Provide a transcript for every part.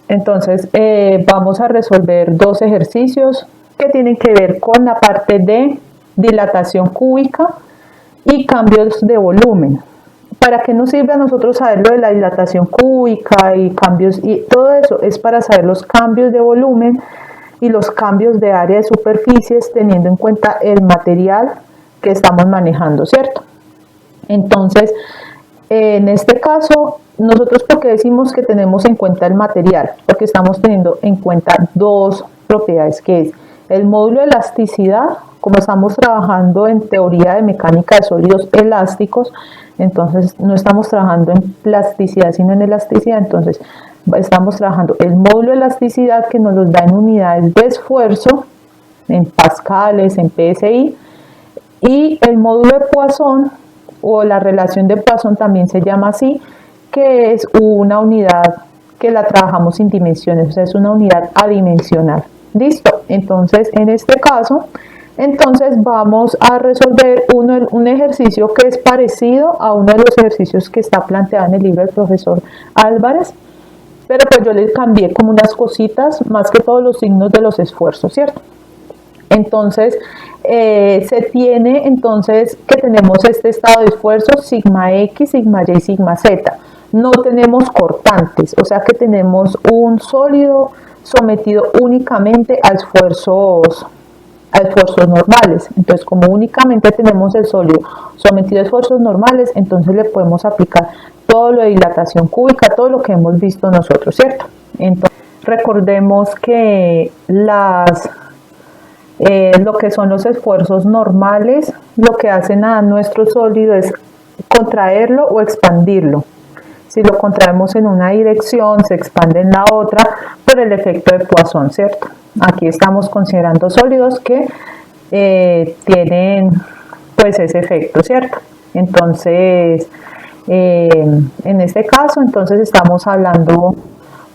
Entonces vamos a resolver dos ejercicios que tienen que ver con la parte de dilatación cúbica y cambios de volumen. ¿Para qué nos sirve a nosotros saber lo de la dilatación cúbica y cambios? Y todo eso es para saber los cambios de volumen y los cambios de área de superficies teniendo en cuenta el material que estamos manejando, ¿cierto? Entonces, en este caso, nosotros porque decimos que tenemos en cuenta el material, porque estamos teniendo en cuenta dos propiedades, que es el módulo de elasticidad, como estamos trabajando en teoría de mecánica de sólidos elásticos, entonces no estamos trabajando en plasticidad sino en elasticidad, entonces estamos trabajando el módulo de elasticidad que nos los da en unidades de esfuerzo, en pascales, en PSI, y el módulo de Poisson o la relación de Poisson también se llama así, que es una unidad que la trabajamos sin dimensiones, o sea, es una unidad adimensional. Listo, entonces en este caso, entonces vamos a resolver un ejercicio que es parecido a uno de los ejercicios que está planteado en el libro del profesor Álvarez, pero pues yo le cambié como unas cositas, más que todos los signos de los esfuerzos, ¿cierto? Entonces, se tiene entonces que tenemos este estado de esfuerzo, sigma X, sigma Y, sigma Z. No tenemos cortantes, o sea que tenemos un sólido sometido únicamente a esfuerzos normales. Entonces, como únicamente tenemos el sólido sometido a esfuerzos normales, entonces le podemos aplicar todo lo de dilatación cúbica, todo lo que hemos visto nosotros, ¿cierto? Entonces, recordemos que lo que son los esfuerzos normales, lo que hacen a nuestro sólido es contraerlo o expandirlo. Si lo contraemos en una dirección, se expande en la otra por el efecto de Poisson, ¿cierto? Aquí estamos considerando sólidos que tienen pues ese efecto, ¿cierto? Entonces, en este caso, entonces estamos hablando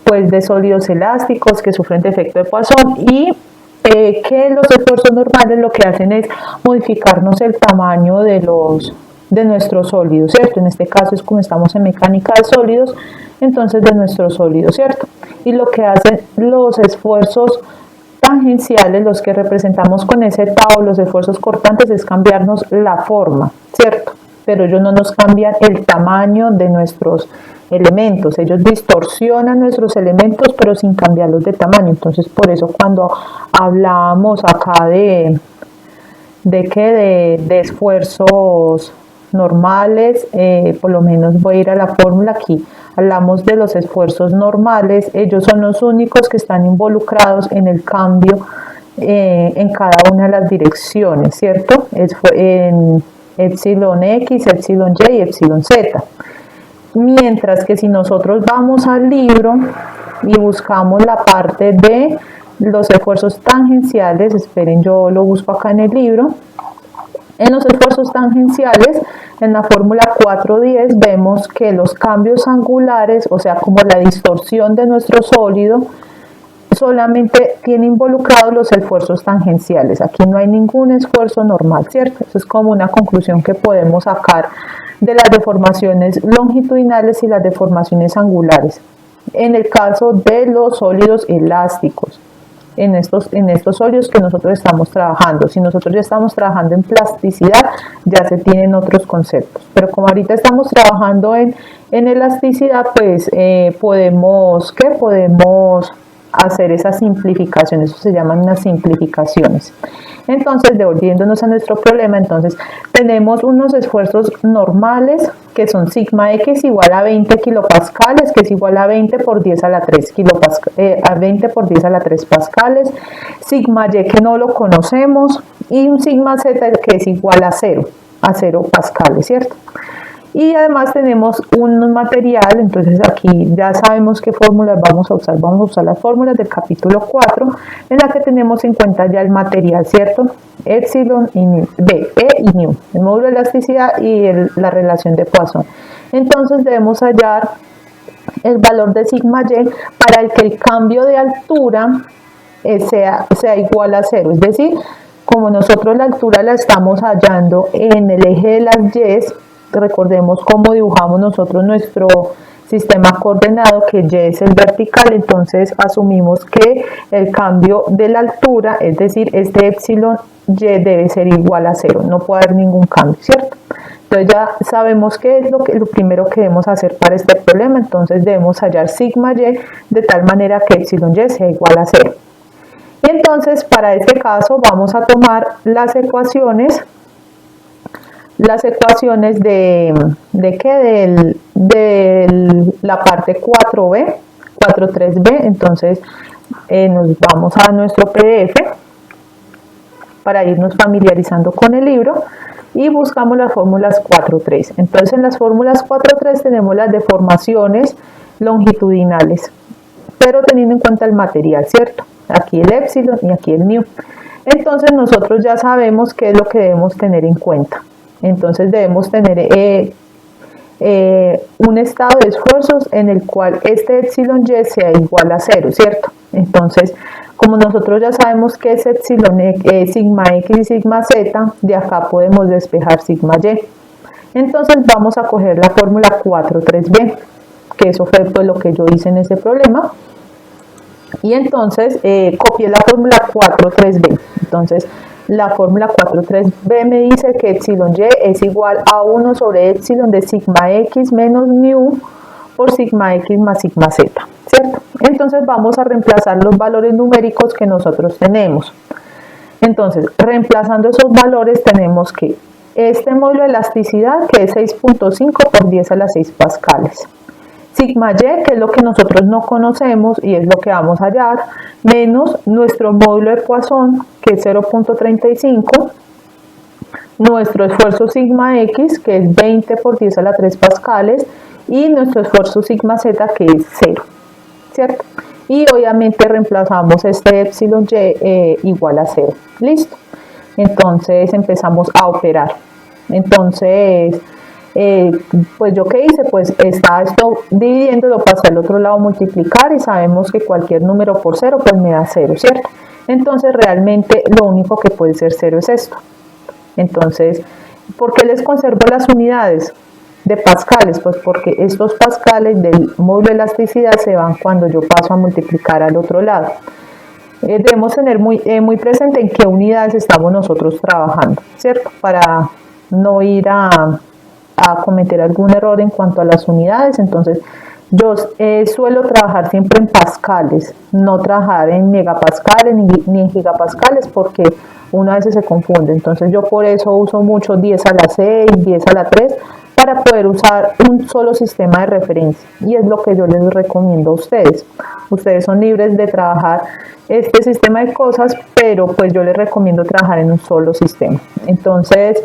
pues de sólidos elásticos que sufren de efecto de Poisson y que los esfuerzos normales lo que hacen es modificarnos el tamaño de nuestros sólidos, ¿cierto? En este caso es como estamos en mecánica de sólidos, entonces de nuestros sólidos, ¿cierto? Y lo que hacen los esfuerzos tangenciales, los que representamos con ese tau, los esfuerzos cortantes, es cambiarnos la forma, ¿cierto? Pero ellos no nos cambian el tamaño de nuestros elementos, ellos distorsionan nuestros elementos pero sin cambiarlos de tamaño. Entonces por eso cuando hablamos acá de esfuerzos normales, por lo menos voy a ir a la fórmula aquí, hablamos de los esfuerzos normales, ellos son los únicos que están involucrados en el cambio en cada una de las direcciones, ¿cierto? En epsilon X, epsilon Y y epsilon Z. Mientras que si nosotros vamos al libro y buscamos la parte de los esfuerzos tangenciales, esperen, yo lo busco acá en el libro, en los esfuerzos tangenciales, en la fórmula 410 vemos que los cambios angulares, o sea, como la distorsión de nuestro sólido, solamente tiene involucrados los esfuerzos tangenciales. Aquí no hay ningún esfuerzo normal, ¿cierto? Eso es como una conclusión que podemos sacar de las deformaciones longitudinales y las deformaciones angulares. En el caso de los sólidos elásticos, en estos sólidos que nosotros estamos trabajando. Si nosotros ya estamos trabajando en plasticidad, ya se tienen otros conceptos. Pero como ahorita estamos trabajando en elasticidad, pues podemos hacer esas simplificaciones, eso se llaman unas simplificaciones. Entonces, devolviéndonos a nuestro problema, entonces tenemos unos esfuerzos normales que son sigma X igual a 20 kilopascales, que es igual a 20 por 10 a la 3 a 20 por 10 a la 3 pascales, sigma Y que no lo conocemos y un sigma Z que es igual a 0 pascales, ¿cierto? Y además tenemos un material, entonces aquí ya sabemos qué fórmulas vamos a usar las fórmulas del capítulo 4, en la que tenemos en cuenta ya el material, ¿cierto? Epsilon y nu, E y nu, el módulo de elasticidad y la relación de Poisson. Entonces debemos hallar el valor de sigma Y para el que el cambio de altura sea igual a 0, es decir, como nosotros la altura la estamos hallando en el eje de las Y, recordemos cómo dibujamos nosotros nuestro sistema coordenado, que Y es el vertical, entonces asumimos que el cambio de la altura, es decir, este epsilon Y debe ser igual a 0, no puede haber ningún cambio, ¿cierto? Entonces ya sabemos qué es lo primero que debemos hacer para este problema, entonces debemos hallar sigma Y de tal manera que epsilon Y sea igual a 0. Y entonces para este caso vamos a tomar las ecuaciones de la parte 4b, 4.3b, entonces nos vamos a nuestro PDF para irnos familiarizando con el libro y buscamos las fórmulas 4.3. Entonces en las fórmulas 4.3 tenemos las deformaciones longitudinales, pero teniendo en cuenta el material, ¿cierto? Aquí el epsilon y aquí el mu. Entonces nosotros ya sabemos qué es lo que debemos tener en cuenta. Entonces debemos tener un estado de esfuerzos en el cual este epsilon Y sea igual a 0, ¿cierto? Entonces, como nosotros ya sabemos que es epsilon, sigma X y sigma Z, de acá podemos despejar sigma Y. Entonces vamos a coger la fórmula 4.3b, que eso fue pues lo que yo hice en ese problema. Y entonces copié la fórmula 4.3b. Entonces la fórmula 4.3b me dice que epsilon Y es igual a 1 sobre epsilon de sigma X menos mu por sigma X más sigma Z, ¿cierto? Entonces vamos a reemplazar los valores numéricos que nosotros tenemos. Entonces, reemplazando esos valores tenemos que este módulo de elasticidad, que es 6.5 por 10 a la 6 pascales. Sigma Y, que es lo que nosotros no conocemos y es lo que vamos a hallar, menos nuestro módulo de Poisson, que es 0.35, nuestro esfuerzo sigma X, que es 20 por 10 a la 3 pascales, y nuestro esfuerzo sigma Z, que es 0, ¿cierto? Y obviamente reemplazamos este epsilon Y igual a 0, listo. Entonces empezamos a operar. Entonces, pues yo qué hice, pues está esto dividiendo, lo pasé al otro lado, multiplicar, y sabemos que cualquier número por 0 pues me da 0, ¿cierto? Entonces realmente lo único que puede ser 0 es esto. Entonces, ¿por qué les conservo las unidades de pascales? Pues porque estos pascales del módulo de elasticidad se van cuando yo paso a multiplicar al otro lado. Debemos tener muy presente en qué unidades estamos nosotros trabajando, ¿cierto? Para no ir a cometer algún error en cuanto a las unidades. Entonces yo suelo trabajar siempre en pascales, no trabajar en megapascales ni en gigapascales, porque una vez se confunde. Entonces yo por eso uso mucho 10 a la 6, 10 a la 3, para poder usar un solo sistema de referencia, y es lo que yo les recomiendo a ustedes. Ustedes son libres de trabajar este sistema de cosas, pero pues yo les recomiendo trabajar en un solo sistema. Entonces,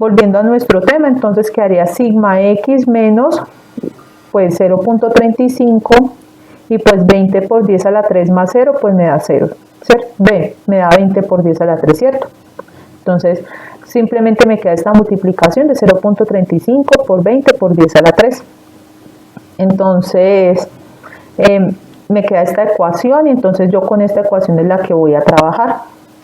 volviendo a nuestro tema, entonces quedaría sigma X menos pues 0.35, y pues 20 por 10 a la 3 más 0 pues me da 0, ¿cierto? B me da 20 por 10 a la 3, ¿cierto? Entonces simplemente me queda esta multiplicación de 0.35 por 20 por 10 a la 3. Entonces me queda esta ecuación, y entonces yo con esta ecuación es la que voy a trabajar.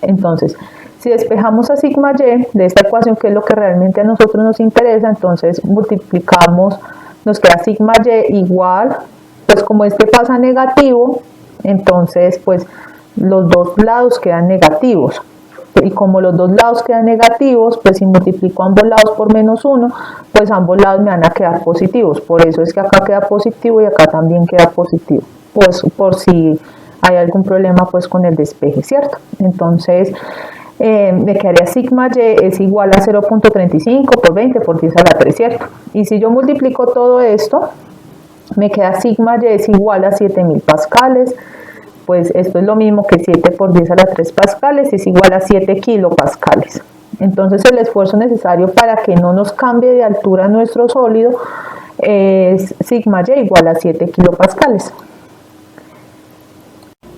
Entonces, si despejamos a sigma Y de esta ecuación, que es lo que realmente a nosotros nos interesa, entonces multiplicamos, nos queda sigma Y igual, pues como este pasa negativo, entonces pues los dos lados quedan negativos. Y como los dos lados quedan negativos, pues si multiplico ambos lados por menos 1, pues ambos lados me van a quedar positivos. Por eso es que acá queda positivo y acá también queda positivo, pues por si hay algún problema pues con el despeje, ¿cierto? Entonces me quedaría sigma Y es igual a 0.35 por 20 por 10 a la 3, ¿cierto? Y si yo multiplico todo esto, me queda sigma Y es igual a 7000 pascales. Pues esto es lo mismo que 7 por 10 a la 3 pascales, es igual a 7 kilopascales. Entonces el esfuerzo necesario para que no nos cambie de altura nuestro sólido es sigma Y igual a 7 kilopascales.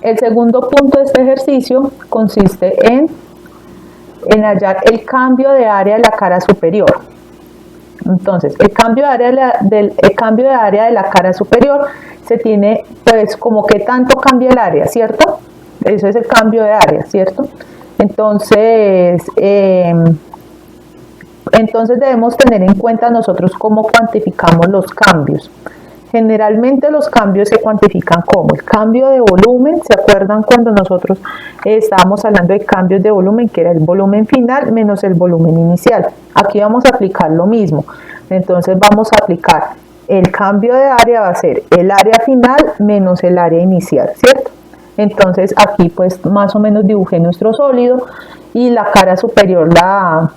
El segundo punto de este ejercicio consiste en hallar el cambio de área de la cara superior. Entonces, el cambio de área de la cara superior se tiene, pues, como que tanto cambia el área, ¿cierto? Eso es el cambio de área, ¿cierto? Entonces debemos tener en cuenta nosotros cómo cuantificamos los cambios. Generalmente los cambios se cuantifican como el cambio de volumen. ¿Se acuerdan cuando nosotros estábamos hablando de cambios de volumen, que era el volumen final menos el volumen inicial? Aquí vamos a aplicar lo mismo. Entonces vamos a aplicar el cambio de área, va a ser el área final menos el área inicial, ¿cierto? Entonces aquí pues más o menos dibujé nuestro sólido y la cara superior la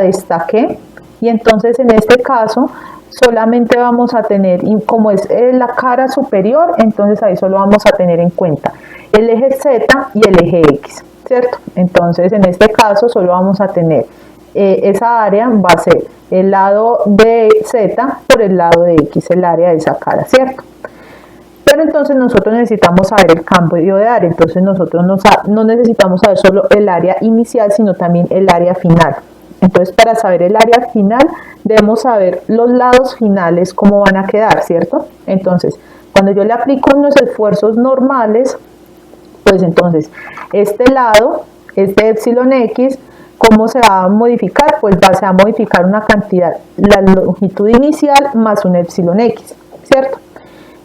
destaqué, y entonces en este caso solamente vamos a tener, como es la cara superior, entonces ahí solo vamos a tener en cuenta el eje Z y el eje X, ¿cierto? Entonces en este caso solo vamos a tener esa área va a ser el lado de Z por el lado de X, el área de esa cara, ¿cierto? Pero entonces nosotros necesitamos saber el cambio de área, entonces nosotros no necesitamos saber solo el área inicial, sino también el área final. Entonces para saber el área final debemos saber los lados finales cómo van a quedar, ¿cierto? Entonces cuando yo le aplico unos esfuerzos normales, pues entonces este lado, este epsilon X, ¿cómo se va a modificar? Pues se va a modificar una cantidad, la longitud inicial más un epsilon X, ¿cierto?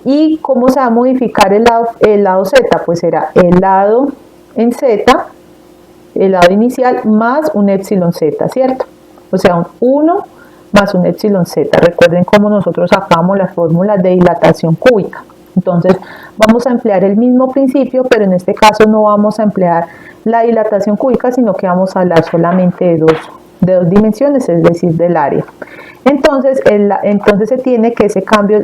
¿Y cómo se va a modificar el lado Z? Pues será el lado en Z, el lado inicial más un epsilon Z, ¿cierto? O sea, un 1 más un epsilon Z. Recuerden cómo nosotros sacamos las fórmulas de dilatación cúbica. Entonces, vamos a emplear el mismo principio, pero en este caso no vamos a emplear la dilatación cúbica, sino que vamos a hablar solamente de dos dimensiones, es decir, del área. Entonces se tiene que ese cambio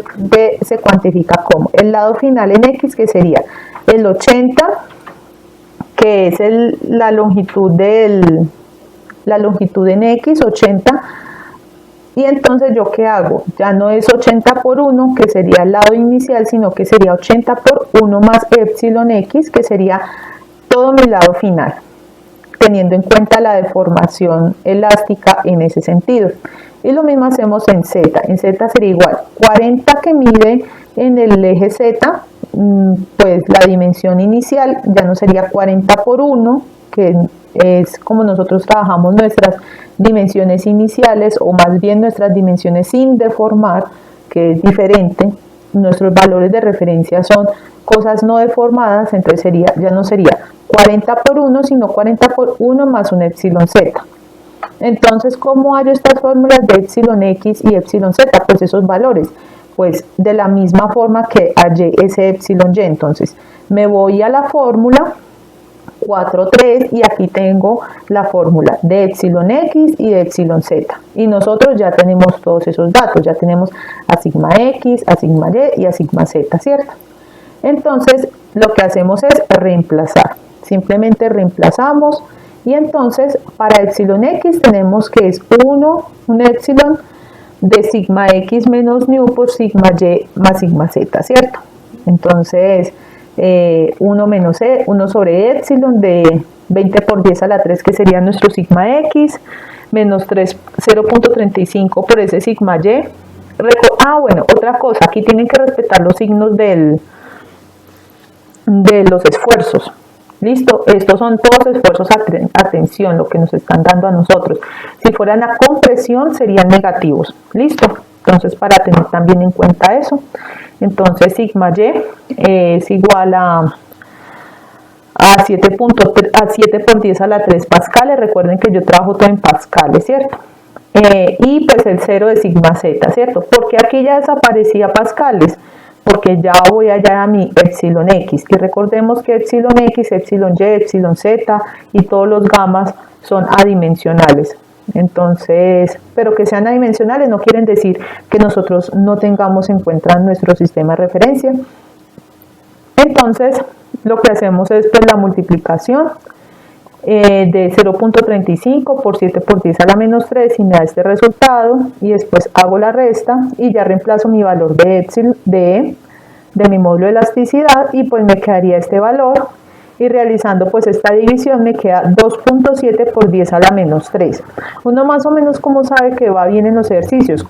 se cuantifica como el lado final en X, que sería el 80, que es la longitud en X, 80. Y entonces yo ¿qué hago? Ya no es 80 por 1, que sería el lado inicial, sino que sería 80 por 1 más epsilon X, que sería todo mi lado final, teniendo en cuenta la deformación elástica en ese sentido. Y lo mismo hacemos en Z. En Z sería igual 40 que mide en el eje Z, pues la dimensión inicial ya no sería 40 por 1, que es como nosotros trabajamos nuestras dimensiones iniciales, o más bien nuestras dimensiones sin deformar, que es diferente. Nuestros valores de referencia son cosas no deformadas, entonces ya no sería 40 por 1, sino 40 por 1 más un epsilon Z. Entonces, ¿cómo hallo estas fórmulas de epsilon X y epsilon Z? Pues esos valores, pues de la misma forma que hallé ese epsilon Y. Entonces, me voy a la fórmula 4,3 y aquí tengo la fórmula de epsilon X y de epsilon Z. Y nosotros ya tenemos todos esos datos, ya tenemos a sigma X, a sigma Y y a sigma Z, ¿cierto? Entonces, lo que hacemos es reemplazar. Simplemente reemplazamos. Y entonces para epsilon X tenemos que es un epsilon de sigma X menos nu por sigma Y más sigma Z, ¿cierto? Entonces 1 sobre epsilon de 20 por 10 a la 3, que sería nuestro sigma X, menos 0.35 por ese sigma Y. Bueno, otra cosa, aquí tienen que respetar los signos de los esfuerzos. Listo, estos son todos esfuerzos, atención, lo que nos están dando a nosotros. Si fueran a compresión serían negativos. Listo, entonces para tener también en cuenta eso. Entonces sigma Y es igual a 7 por 10 a la 3 pascales. Recuerden que yo trabajo todo en pascales, ¿cierto? Y pues el 0 de sigma Z, ¿cierto? Porque aquí ya desaparecía pascales, porque ya voy a hallar a mi epsilon X. Y recordemos que epsilon X, epsilon Y, epsilon Z y todos los gamas son adimensionales. Entonces, pero que sean adimensionales no quieren decir que nosotros no tengamos en cuenta nuestro sistema de referencia. Entonces, lo que hacemos es pues la multiplicación de 0.35 por 7 por 10 a la menos 3 y me da este resultado, y después hago la resta y ya reemplazo mi valor de epsilon de mi módulo de elasticidad, y pues me quedaría este valor, y realizando pues esta división me queda 2.7 por 10 a la menos 3. Uno más o menos como sabe que va bien en los ejercicios,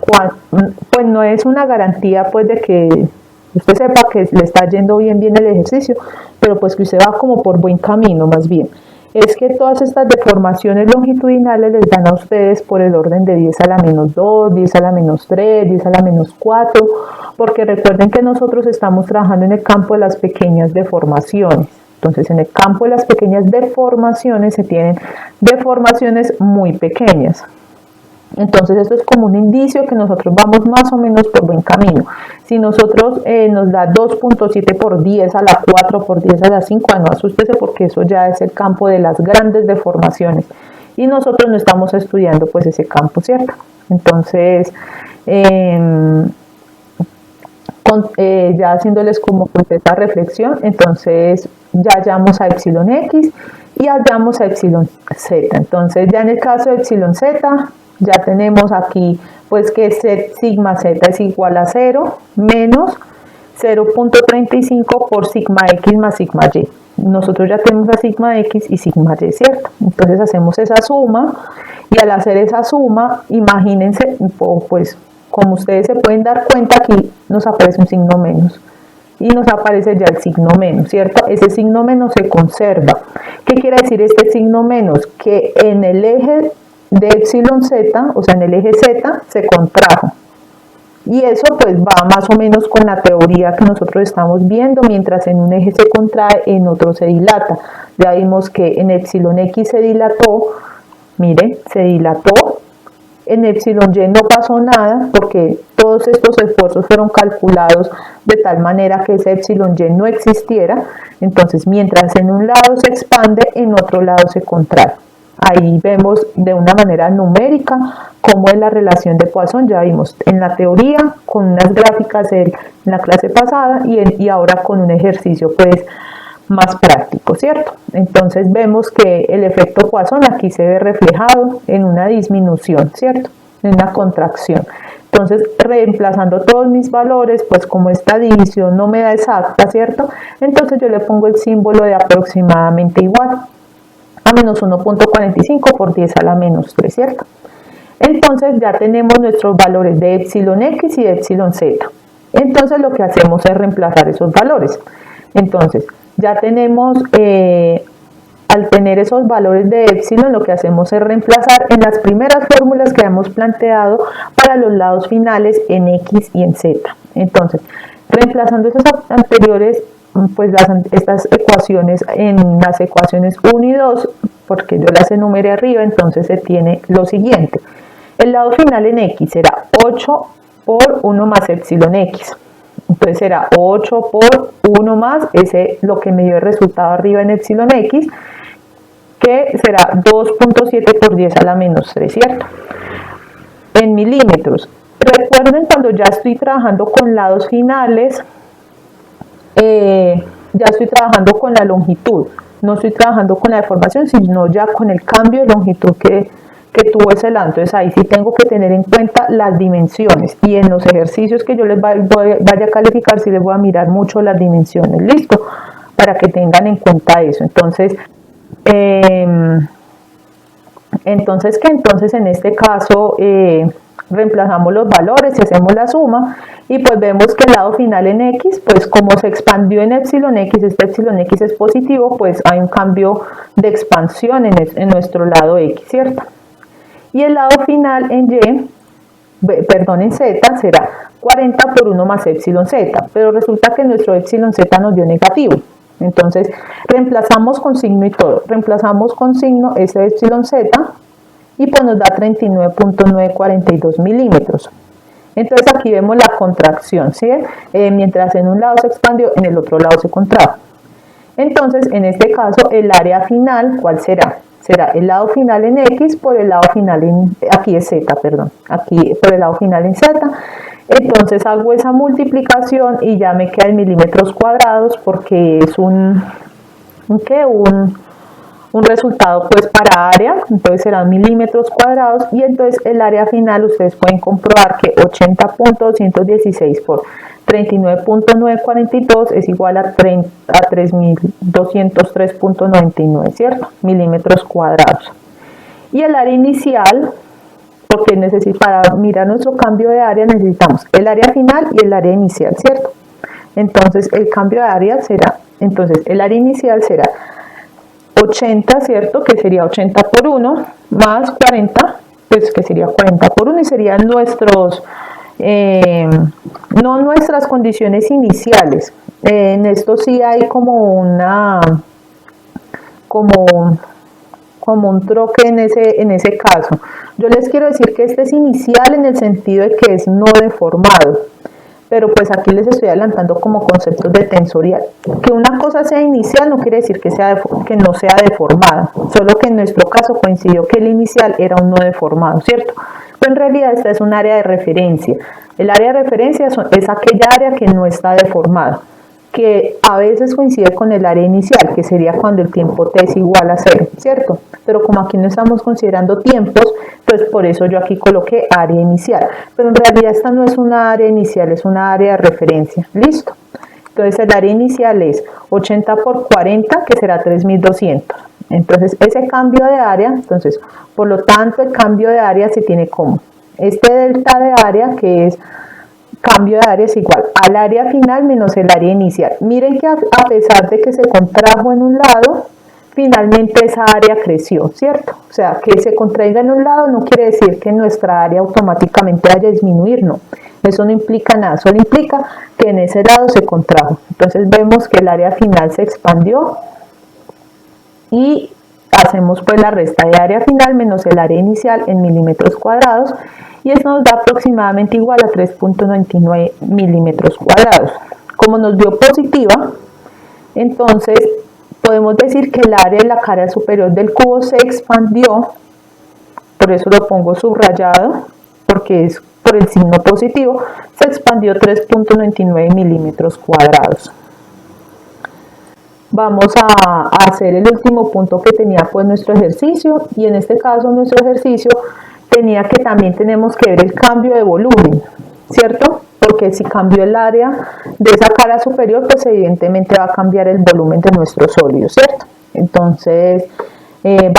pues no es una garantía pues de que usted sepa que le está yendo bien el ejercicio, pero pues que usted va como por buen camino más bien. es que todas estas deformaciones longitudinales les dan a ustedes por el orden de 10 a la menos 2, 10 a la menos 3, 10 a la menos 4, porque recuerden que nosotros estamos trabajando en el campo de las pequeñas deformaciones. Entonces, en el campo de las pequeñas deformaciones se tienen deformaciones muy pequeñas. Entonces, esto es como un indicio que nosotros vamos más o menos por buen camino. Si nosotros nos da 2.7 por 10 a la 4 por 10 a la 5, no asústese porque eso ya es el campo de las grandes deformaciones. Y nosotros no estamos estudiando pues ese campo, ¿cierto? Entonces, ya haciéndoles como pues esta reflexión, entonces ya hallamos a epsilon x y hallamos a epsilon z. Entonces, ya en el caso de epsilon z, ya tenemos aquí pues que sigma z es igual a 0 menos 0.35 por sigma x más sigma y. Nosotros ya tenemos a sigma x y sigma y, ¿cierto? Entonces hacemos esa suma y al hacer esa suma, imagínense, pues como ustedes se pueden dar cuenta, aquí nos aparece un signo menos y nos aparece ya el signo menos, ¿cierto? Ese signo menos se conserva. ¿Qué quiere decir este signo menos? Que en el eje de epsilon z, o sea en el eje z, se contrajo. Y eso pues va más o menos con la teoría que nosotros estamos viendo, mientras en un eje se contrae, en otro se dilata. Ya vimos que en epsilon x se dilató, miren, se dilató, en epsilon y no pasó nada porque todos estos esfuerzos fueron calculados de tal manera que ese epsilon y no existiera. Entonces, mientras en un lado se expande, en otro lado se contrae. Ahí vemos de una manera numérica cómo es la relación de Poisson. Ya vimos en la teoría con unas gráficas en la clase pasada y ahora con un ejercicio pues más práctico, ¿cierto? Entonces vemos que el efecto Poisson aquí se ve reflejado en una disminución, ¿cierto? En una contracción. Entonces, reemplazando todos mis valores, pues como esta división no me da exacta, ¿cierto? Entonces yo le pongo el símbolo de aproximadamente igual a menos 1.45 por 10 a la menos 3, ¿cierto? Entonces ya tenemos nuestros valores de epsilon x y de epsilon z. Entonces lo que hacemos es reemplazar esos valores. Entonces ya tenemos, al tener esos valores de epsilon, lo que hacemos es reemplazar en las primeras fórmulas que hemos planteado para los lados finales en x y en z. Entonces, reemplazando esos anteriores, pues estas ecuaciones en las ecuaciones 1 y 2, porque yo las enumeré arriba, entonces se tiene lo siguiente. El lado final en x será 8 por 1 más epsilon x. Entonces será 8 por 1 más, ese lo que me dio el resultado arriba en epsilon x, que será 2.7 por 10 a la menos 3, ¿cierto? En milímetros. Recuerden cuando ya estoy trabajando con lados finales, ya estoy trabajando con la longitud, no estoy trabajando con la deformación, sino ya con el cambio de longitud que tuvo ese lado. Entonces ahí sí tengo que tener en cuenta las dimensiones, y en los ejercicios que yo les vaya a calificar sí les voy a mirar mucho las dimensiones, listo, para que tengan en cuenta eso. Entonces entonces en este caso reemplazamos los valores y hacemos la suma, y pues vemos que el lado final en x, pues como se expandió en epsilon x, este epsilon x es positivo, pues hay un cambio de expansión en nuestro lado x, ¿cierto? Y el lado final en en z será 40 por 1 más epsilon z, pero resulta que nuestro epsilon z nos dio negativo. Entonces reemplazamos con signo y todo, reemplazamos con signo ese epsilon z y pues nos da 39.942 milímetros. Entonces aquí vemos la contracción, ¿sí? Mientras en un lado se expandió, en el otro lado se contrajo. Entonces en este caso el área final, ¿cuál será? Será el lado final en x por el lado final en, aquí es z, perdón, aquí por el lado final en z. Entonces hago esa multiplicación y ya me queda en milímetros cuadrados, porque es un resultado pues para área, entonces serán milímetros cuadrados, y entonces el área final ustedes pueden comprobar que 80.216 por 39.942 es igual a 3.203.99, ¿cierto? Milímetros cuadrados. Y el área inicial, porque para mirar nuestro cambio de área necesitamos el área final y el área inicial, ¿cierto? Entonces el cambio de área será, entonces el área inicial será 80, ¿cierto? Que sería 80 por 1, más 40, pues que sería 40 por 1 y serían nuestros, no nuestras condiciones iniciales. En esto sí hay como un troque en ese caso. Yo les quiero decir que este es inicial en el sentido de que es no deformado, pero pues aquí les estoy adelantando como conceptos de tensorial. Que una cosa sea inicial no quiere decir que no sea deformada, solo que en nuestro caso coincidió que el inicial era un no deformado, ¿cierto? Pero en realidad esta es un área de referencia. El área de referencia es aquella área que no está deformada, que a veces coincide con el área inicial, que sería cuando el tiempo t es igual a 0, ¿cierto? Pero como aquí no estamos considerando tiempos, pues por eso yo aquí coloqué área inicial. Pero en realidad esta no es una área inicial, es una área de referencia. ¿Listo? Entonces el área inicial es 80 por 40, que será 3200. Entonces ese cambio de área, entonces por lo tanto el cambio de área se tiene como este delta de área, que es cambio de área, es igual al área final menos el área inicial. Miren que a pesar de que se contrajo en un lado, finalmente esa área creció, ¿cierto? O sea, que se contraiga en un lado no quiere decir que nuestra área automáticamente vaya a disminuir, no. Eso no implica nada, solo implica que en ese lado se contrajo. Entonces vemos que el área final se expandió y hacemos pues la resta de área final menos el área inicial en milímetros cuadrados y eso nos da aproximadamente igual a 3.99 milímetros cuadrados. Como nos dio positiva, entonces podemos decir que el área de la cara superior del cubo se expandió, por eso lo pongo subrayado, porque es por el signo positivo, se expandió 3.99 milímetros cuadrados. Vamos a hacer el último punto que tenía pues nuestro ejercicio, y en este caso nuestro ejercicio tenía que también tenemos que ver el cambio de volumen, ¿cierto? Porque si cambió el área de esa cara superior, pues evidentemente va a cambiar el volumen de nuestro sólido, ¿cierto? Entonces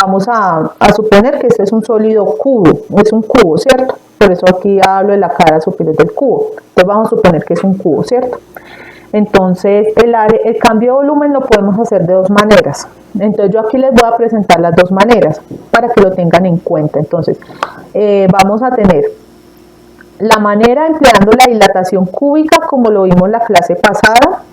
vamos a suponer que este es un sólido cubo, es un cubo, ¿cierto? Por eso aquí hablo de la cara superior del cubo. Entonces vamos a suponer que es un cubo, ¿cierto? Entonces el cambio de volumen lo podemos hacer de dos maneras. Entonces yo aquí les voy a presentar las dos maneras para que lo tengan en cuenta. Entonces vamos a tener la manera empleando la dilatación cúbica como lo vimos en la clase pasada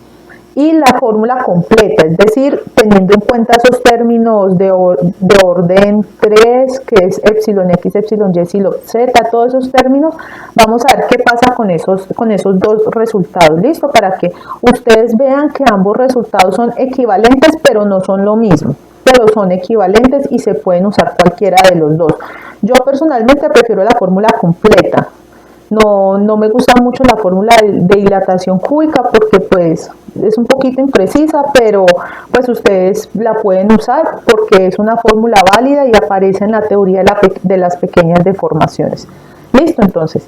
y la fórmula completa, es decir, teniendo en cuenta esos términos de orden 3, que es epsilon x, epsilon y, epsilon z, todos esos términos, vamos a ver qué pasa con esos dos resultados, ¿listo? Para que ustedes vean que ambos resultados son equivalentes, pero no son lo mismo, pero son equivalentes y se pueden usar cualquiera de los dos. Yo personalmente prefiero la fórmula completa. No me gusta mucho la fórmula de dilatación cúbica porque pues es un poquito imprecisa, pero pues ustedes la pueden usar porque es una fórmula válida y aparece en la teoría de las pequeñas deformaciones. Listo, entonces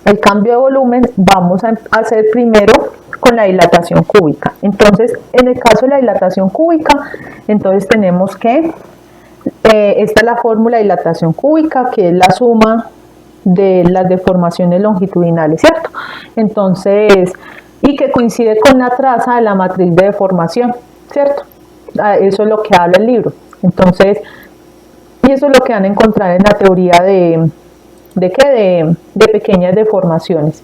el cambio de volumen vamos a hacer primero con la dilatación cúbica. Entonces en el caso de la dilatación cúbica, entonces tenemos que esta es la fórmula de dilatación cúbica, que es la suma de las deformaciones longitudinales, ¿cierto? Entonces, y que coincide con la traza de la matriz de deformación, ¿cierto? Eso es lo que habla el libro. Entonces, y eso es lo que van a encontrar en la teoría de pequeñas deformaciones.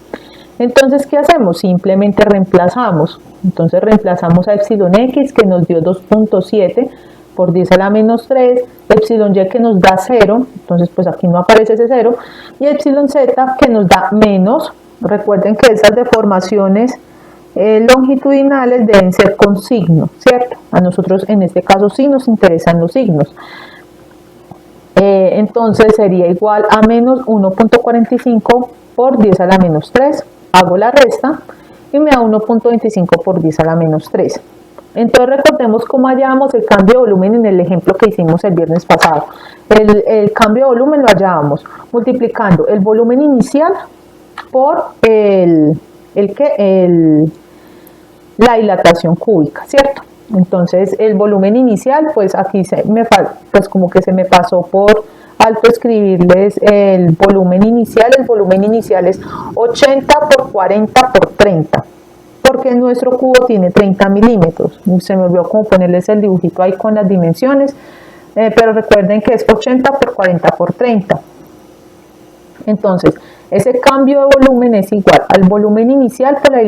Entonces, ¿qué hacemos? Simplemente reemplazamos. Entonces, reemplazamos a epsilon x, que nos dio 2.7 por 10 a la menos 3, epsilon y que nos da 0, entonces pues aquí no aparece ese 0, y epsilon z que nos da menos. Recuerden que esas deformaciones longitudinales deben ser con signo, ¿cierto? A nosotros en este caso sí nos interesan los signos. Entonces sería igual a menos 1.45 por 10 a la menos 3, hago la resta y me da 1.25 por 10 a la menos 3. Entonces recordemos cómo hallábamos el cambio de volumen en el ejemplo que hicimos el viernes pasado. El cambio de volumen lo hallábamos multiplicando el volumen inicial por la dilatación cúbica, ¿cierto? Entonces el volumen inicial, pues aquí pues como que se me pasó por alto escribirles el volumen inicial. El volumen inicial es 80 por 40 por 30. porque nuestro cubo tiene 30 milímetros. Se me olvidó como ponerles el dibujito ahí con las dimensiones, pero recuerden que es 80 por 40 por 30. Entonces, ese cambio de volumen es igual al volumen inicial por la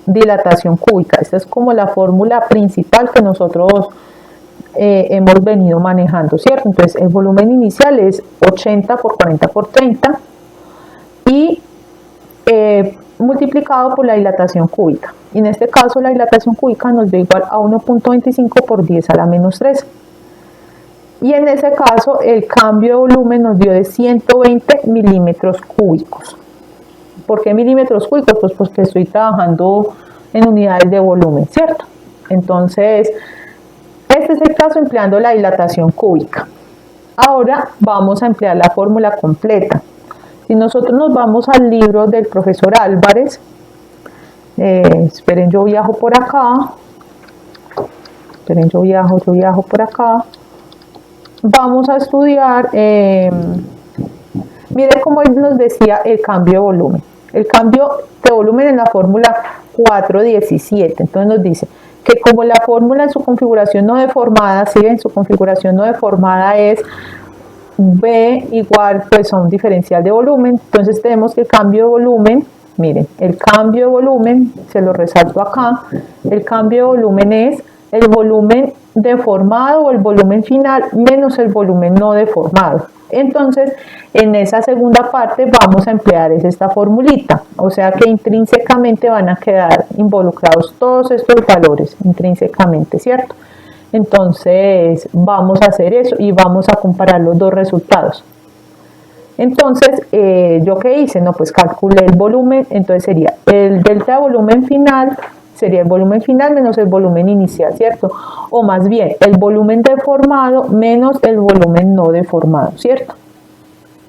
dilatación cúbica. Esta es como la fórmula principal que nosotros hemos venido manejando, ¿cierto? Entonces, el volumen inicial es 80 por 40 por 30 y multiplicado por la dilatación cúbica. Y en este caso, la dilatación cúbica nos da igual a 1.25 por 10 a la menos 3. Y en ese caso el cambio de volumen nos dio de 120 milímetros cúbicos. ¿Por qué milímetros cúbicos? Pues porque estoy trabajando en unidades de volumen, ¿cierto? Entonces, este es el caso empleando la dilatación cúbica. Ahora vamos a emplear la fórmula completa. Si nosotros nos vamos al libro del profesor Álvarez, esperen, yo viajo por acá. Esperen, yo viajo por acá. Vamos a estudiar, miren cómo él nos decía el cambio de volumen. El cambio de volumen en la fórmula 417. Entonces nos dice que como la fórmula en su configuración no deformada, ¿sí? En su configuración no deformada es V igual pues a un diferencial de volumen. Entonces tenemos que el cambio de volumen, miren, el cambio de volumen, se lo resalto acá, el cambio de volumen es el volumen deformado o el volumen final menos el volumen no deformado. Entonces, en esa segunda parte vamos a emplear esta formulita, o sea que intrínsecamente van a quedar involucrados todos estos valores, intrínsecamente, ¿cierto? Entonces, vamos a hacer eso y vamos a comparar los dos resultados. Entonces, ¿yo qué hice? No, pues calculé el volumen, entonces sería el delta de volumen final, sería el volumen final menos el volumen inicial, ¿cierto? O más bien, el volumen deformado menos el volumen no deformado, ¿cierto?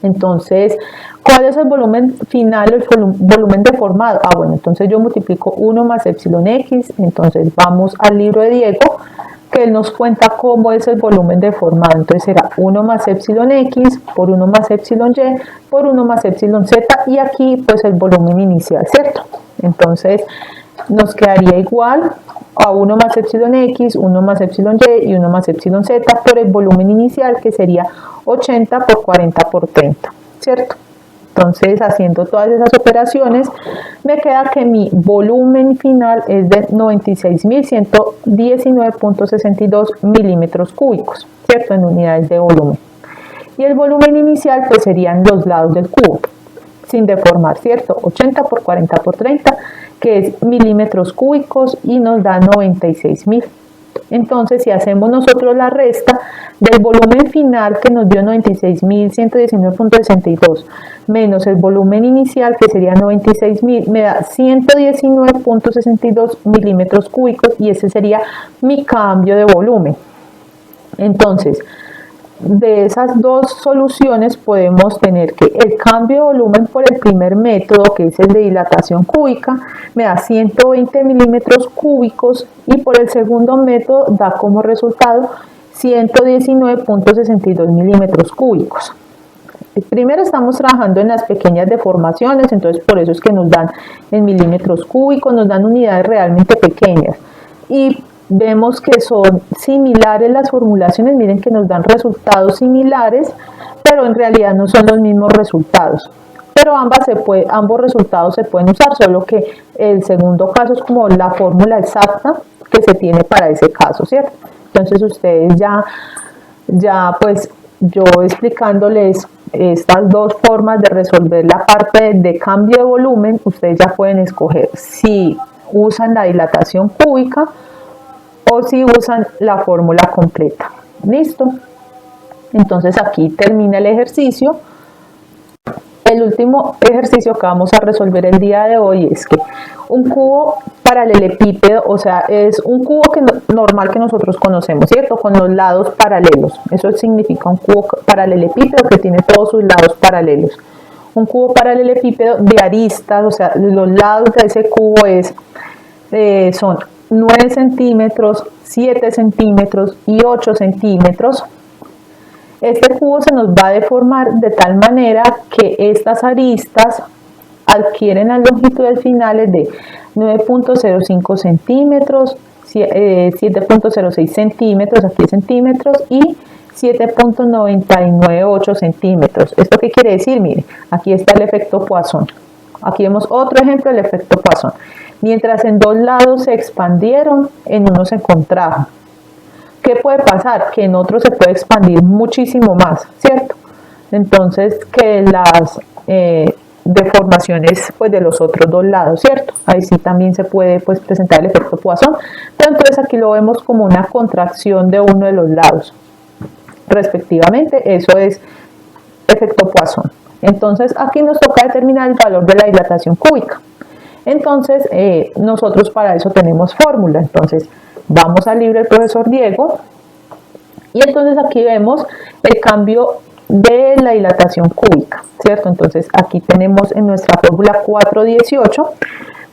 Entonces, ¿cuál es el volumen final o el volumen deformado? Ah, bueno, entonces yo multiplico 1 más epsilon x, entonces vamos al libro de Diego, que él nos cuenta cómo es el volumen deformado. Entonces será 1 más epsilon x por 1 más epsilon y por 1 más epsilon z, y aquí pues el volumen inicial, ¿cierto? Entonces, nos quedaría igual a 1 más epsilon x, 1 más epsilon y 1 más epsilon z por el volumen inicial, que sería 80 por 40 por 30, ¿cierto? Entonces, haciendo todas esas operaciones, me queda que mi volumen final es de 96.119.62 milímetros cúbicos, ¿cierto? En unidades de volumen. Y el volumen inicial, pues serían los lados del cubo, sin deformar, ¿cierto? 80 por 40 por 30, que es milímetros cúbicos, y nos da 96.000. Entonces, si hacemos nosotros la resta del volumen final, que nos dio 96.119.62, menos el volumen inicial, que sería 96.000, me da 119.62 milímetros cúbicos, y ese sería mi cambio de volumen. Entonces, de esas dos soluciones podemos tener que el cambio de volumen por el primer método, que es el de dilatación cúbica, me da 120 milímetros cúbicos, y por el segundo método da como resultado 119.62 milímetros cúbicos. Primero estamos trabajando en las pequeñas deformaciones, entonces por eso es que nos dan en milímetros cúbicos, nos dan unidades realmente pequeñas. Y vemos que son similares las formulaciones, miren que nos dan resultados similares, pero en realidad no son los mismos resultados. Pero ambos resultados se pueden usar, solo que el segundo caso es como la fórmula exacta que se tiene para ese caso, ¿cierto? Entonces ustedes ya pues yo explicándoles estas dos formas de resolver la parte de cambio de volumen, ustedes ya pueden escoger si usan la dilatación cúbica o si usan la fórmula completa. ¿Listo? Entonces aquí termina el ejercicio. El último ejercicio que vamos a resolver el día de hoy es que un cubo paralelepípedo, o sea, es un cubo normal que nosotros conocemos, ¿cierto? Con los lados paralelos. Eso significa un cubo paralelepípedo que tiene todos sus lados paralelos. Un cubo paralelepípedo de aristas, o sea, los lados de ese cubo son 9 centímetros, 7 centímetros y 8 centímetros. Este cubo se nos va a deformar de tal manera que estas aristas adquieren las longitudes finales de 9.05 centímetros, 7.06 centímetros, aquí centímetros, y 7.998 centímetros. ¿Esto qué quiere decir? Mire, aquí está el efecto Poisson. Aquí vemos otro ejemplo del efecto Poisson. Mientras en dos lados se expandieron, en uno se contrajo. ¿Qué puede pasar? Que en otro se puede expandir muchísimo más, ¿cierto? Entonces, que las deformaciones pues, de los otros dos lados, ¿cierto? Ahí sí también se puede pues, presentar el efecto Poisson. Pero entonces aquí lo vemos como una contracción de uno de los lados, respectivamente. Eso es efecto Poisson. Entonces, aquí nos toca determinar el valor de la dilatación cúbica. Entonces, nosotros para eso tenemos fórmula. Entonces, vamos al libro del profesor Diego y entonces aquí vemos el cambio de la dilatación cúbica, ¿cierto? Entonces, aquí tenemos en nuestra fórmula 418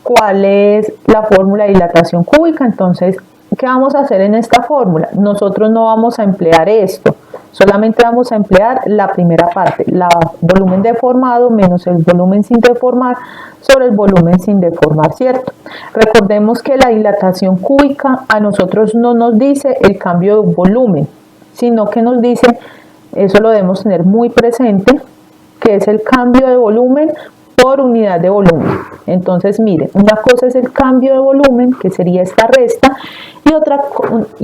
cuál es la fórmula de dilatación cúbica. Entonces, ¿qué vamos a hacer en esta fórmula? Nosotros no vamos a emplear esto, solamente vamos a emplear la primera parte, el volumen deformado menos el volumen sin deformar sobre el volumen sin deformar, ¿cierto? Recordemos que la dilatación cúbica a nosotros no nos dice el cambio de volumen, sino que nos dice, eso lo debemos tener muy presente, que es el cambio de volumen por unidad de volumen. Entonces, miren, una cosa es el cambio de volumen, que sería esta resta, y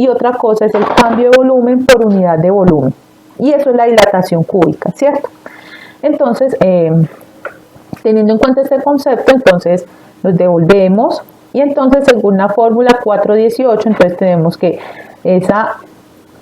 otra cosa es el cambio de volumen por unidad de volumen. Y eso es la dilatación cúbica, ¿cierto? Entonces, teniendo en cuenta este concepto, entonces nos devolvemos y entonces según la fórmula 418, entonces tenemos que esa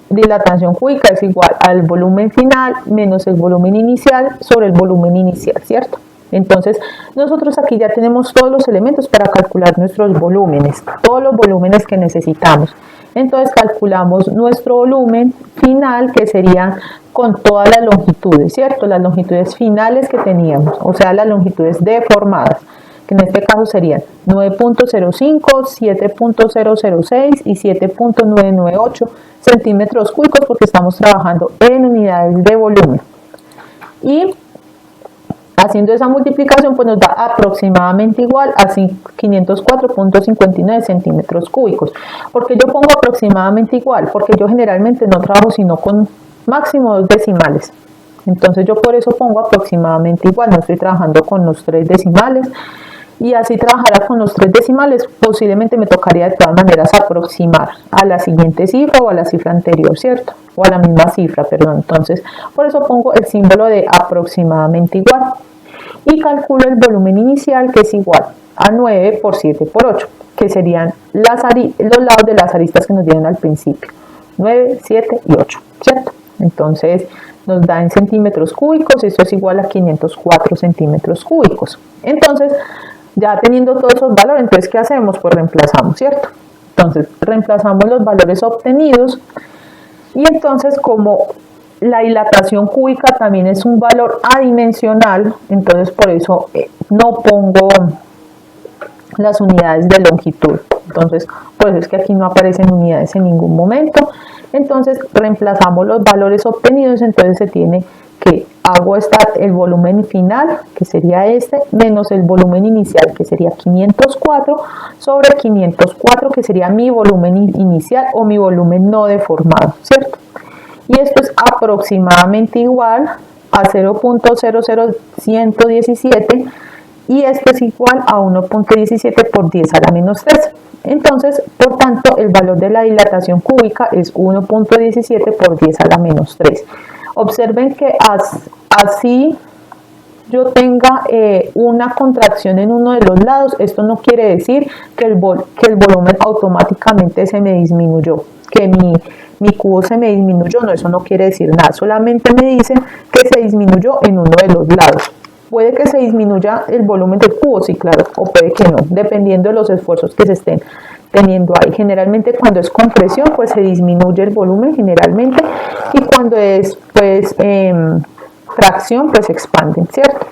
dilatación cúbica es igual al volumen final menos el volumen inicial sobre el volumen inicial, ¿cierto? Entonces, nosotros aquí ya tenemos todos los elementos para calcular nuestros volúmenes, todos los volúmenes que necesitamos. Entonces, calculamos nuestro volumen final, que sería con todas las longitudes, ¿cierto? Las longitudes finales que teníamos, o sea, las longitudes deformadas, que en este caso serían 9.05, 7.006 y 7.998 centímetros cúbicos, porque estamos trabajando en unidades de volumen. Y haciendo esa multiplicación, pues nos da aproximadamente igual a 504.59 centímetros cúbicos. ¿Por qué yo pongo aproximadamente igual? Porque yo generalmente no trabajo sino con máximo 2 decimales. Entonces yo por eso pongo aproximadamente igual, no estoy trabajando con los 3 decimales. Y así trabajara con los 3 decimales, posiblemente me tocaría de todas maneras aproximar a la siguiente cifra o a la cifra anterior, ¿cierto? O a la misma cifra, perdón. Entonces, por eso pongo el símbolo de aproximadamente igual. Y calculo el volumen inicial, que es igual a 9 por 7 por 8, que serían los lados de las aristas que nos dieron al principio. 9, 7 y 8, ¿cierto? Entonces, nos da en centímetros cúbicos, esto es igual a 504 centímetros cúbicos. Entonces, ya teniendo todos esos valores, entonces, ¿qué hacemos? Pues reemplazamos, ¿cierto? Entonces, reemplazamos los valores obtenidos y entonces, como la dilatación cúbica también es un valor adimensional, entonces por eso no pongo las unidades de longitud. Entonces, por eso es que aquí no aparecen unidades en ningún momento. Entonces, reemplazamos los valores obtenidos, entonces se tiene que hago el volumen final, que sería este, menos el volumen inicial, que sería 504, sobre 504, que sería mi volumen inicial o mi volumen no deformado, ¿cierto? Y esto es aproximadamente igual a 0.00117 y esto es igual a 1.17 por 10 a la menos 3. Entonces, por tanto, el valor de la dilatación cúbica es 1.17 por 10 a la menos 3. Observen que así yo tenga una contracción en uno de los lados, esto no quiere decir que el volumen automáticamente se me disminuyó, que mi cubo se me disminuyó, no, eso no quiere decir nada, solamente me dice que se disminuyó en uno de los lados. Puede que se disminuya el volumen del cubo, sí, claro, o puede que no, dependiendo de los esfuerzos que se estén teniendo ahí. Generalmente cuando es compresión, pues se disminuye el volumen generalmente, y cuando es pues tracción, pues se expanden, ¿cierto?